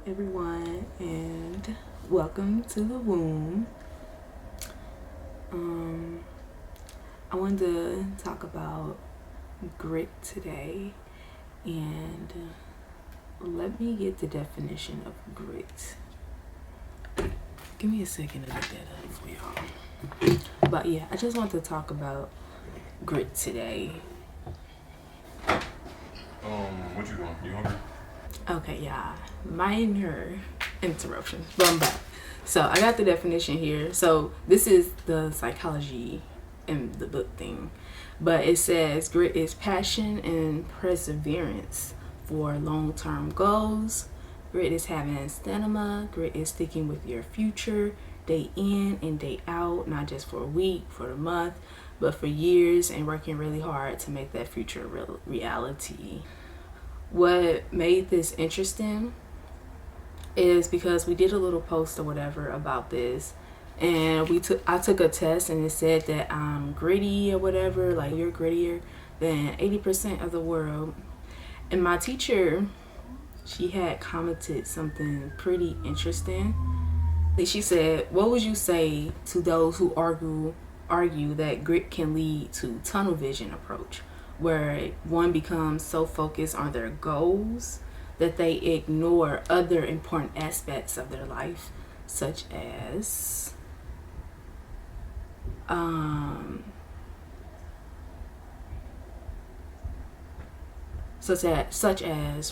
everyone, and welcome to the womb. I wanted to talk about grit today, and let me get the definition of grit. Give me a second to look that up for y'all. But yeah, I just want to talk about grit today. What you doing? You hungry? Okay, yeah, minor interruption, but I'm back. So I got the definition here. So this is the psychology in the book thing, but it says grit is passion and perseverance for long-term goals. Grit is having stamina. Grit is sticking with your future day in and day out, not just for a week, for a month, but for years, and working really hard to make that future reality. What made this interesting is because we did a little post or whatever about this, and I took a test, and it said that I'm gritty or whatever, like you're grittier than 80% of the world. And my teacher, she had commented something pretty interesting. She said, what would you say to those who argue that grit can lead to tunnel vision approach, where one becomes so focused on their goals that they ignore other important aspects of their life, such as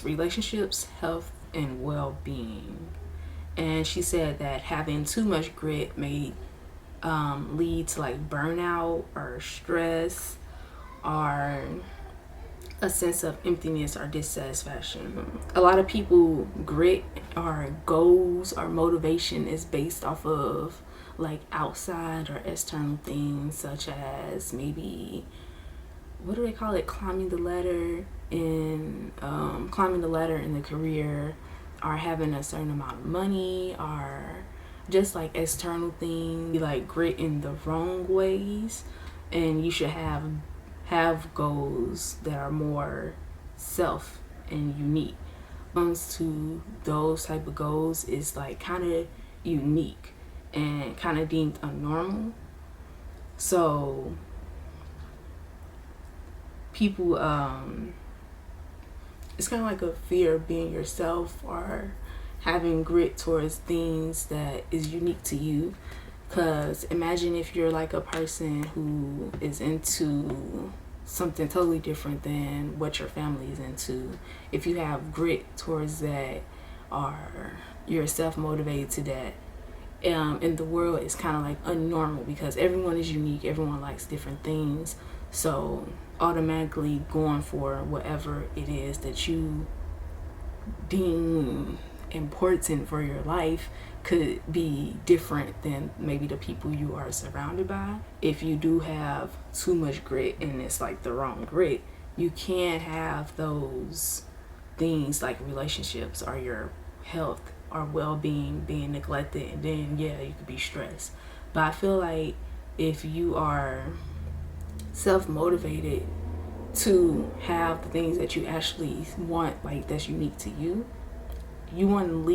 relationships, health, and well-being. And she said that having too much grit may lead to like burnout or stress or a sense of emptiness or dissatisfaction. A lot of people grit or goals or motivation is based off of like outside or external things, such as maybe, what do they call it, climbing the ladder in the career, or having a certain amount of money, or just like external things. Like grit in the wrong ways, and you should have goals that are more self and unique. When it comes to those type of goals, is like kind of unique and kind of deemed unnormal. So people, it's kind of like a fear of being yourself or having grit towards things that is unique to you. Because imagine if you're like a person who is into something totally different than what your family is into. If you have grit towards that, or you're self-motivated to that, in the world, it's kind of like unnormal because everyone is unique, everyone likes different things. So automatically going for whatever it is that you deem important for your life could be different than maybe the people you are surrounded by. If you do have too much grit and it's like the wrong grit, you can't have those things like relationships or your health or well-being being neglected, and then yeah, you could be stressed. But I feel like if you are self-motivated to have the things that you actually want, like that's unique to you, it wouldn't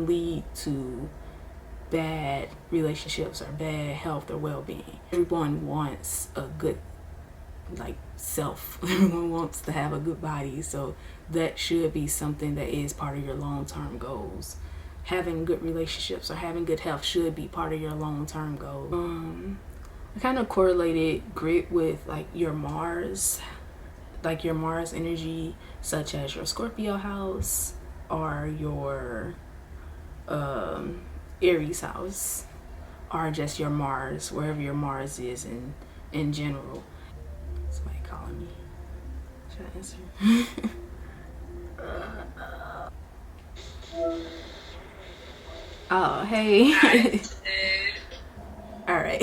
lead to bad relationships or bad health or well-being. Everyone wants a good like self. Everyone wants to have a good body, so that should be something that is part of your long-term goals. Having good relationships or having good health should be part of your long-term goal. I kind of correlated grit with like your Mars energy, such as your Scorpio house or your Aries house, or just your Mars, wherever your Mars is in general. Somebody calling me. Should I answer? Oh, hey. All right.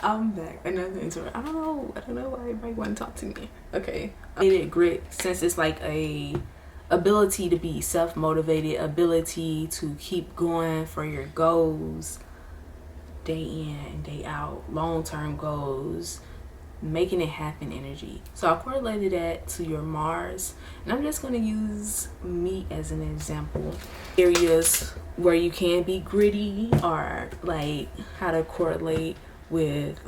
I'm back. Another interrupt. I don't know why everybody want to talk to me. Okay. I needed grit since it's like a ability to be self-motivated, ability to keep going for your goals day in and day out, long-term goals, making it happen energy. So I correlated that to your Mars, and I'm just going to use me as an example. Areas where you can be gritty, or like how to correlate with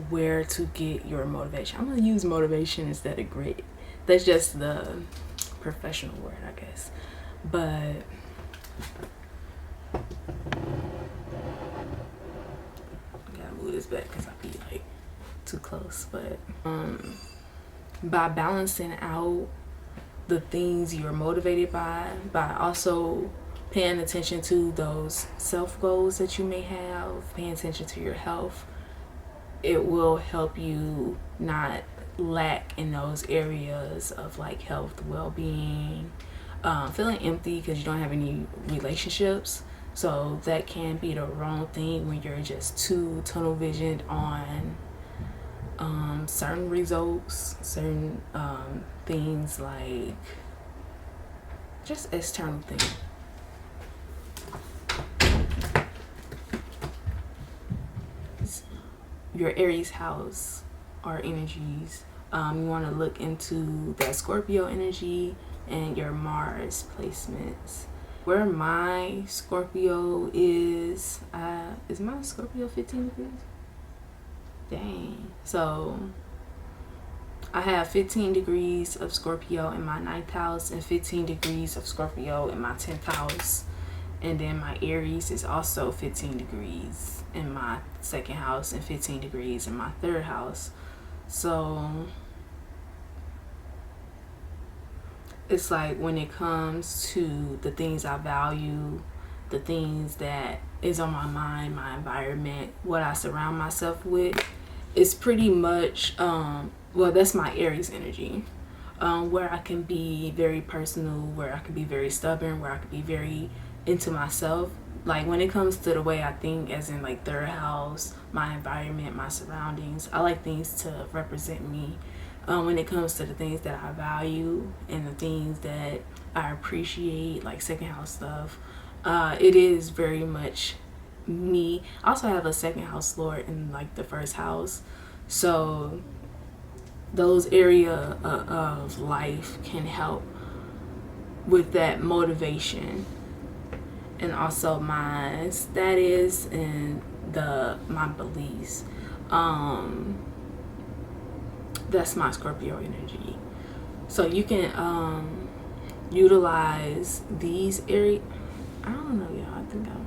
where to get your motivation. I'm going to use motivation instead of grit. That's just the professional word, I guess. But move this back because I'll be like too close. But by balancing out the things you're motivated by also paying attention to those self goals that you may have, paying attention to your health, it will help you not lack in those areas of like health, well-being, feeling empty because you don't have any relationships. So that can be the wrong thing when you're just too tunnel visioned on certain results, certain things, like just external things. Your Aries house or energies, you want to look into that Scorpio energy and your Mars placements. Where my Scorpio is my Scorpio 15 degrees? Dang. So I have 15 degrees of Scorpio in my 9th house and 15 degrees of Scorpio in my 10th house. And then my Aries is also 15 degrees in my 2nd house and 15 degrees in my 3rd house. So it's like when it comes to the things I value, the things that is on my mind, my environment, what I surround myself with, it's pretty much, that's my Aries energy. Where I can be very personal, where I can be very stubborn, where I can be very into myself. Like when it comes to the way I think, as in like 3rd house, my environment, my surroundings, I like things to represent me. When it comes to the things that I value and the things that I appreciate, like 2nd house stuff, it is very much me. I also have a 2nd house lord in like the 1st house, so those area of life can help with that motivation. And also my status and my beliefs. That's my Scorpio energy. So you can utilize these areas. I don't know, y'all. I think I'm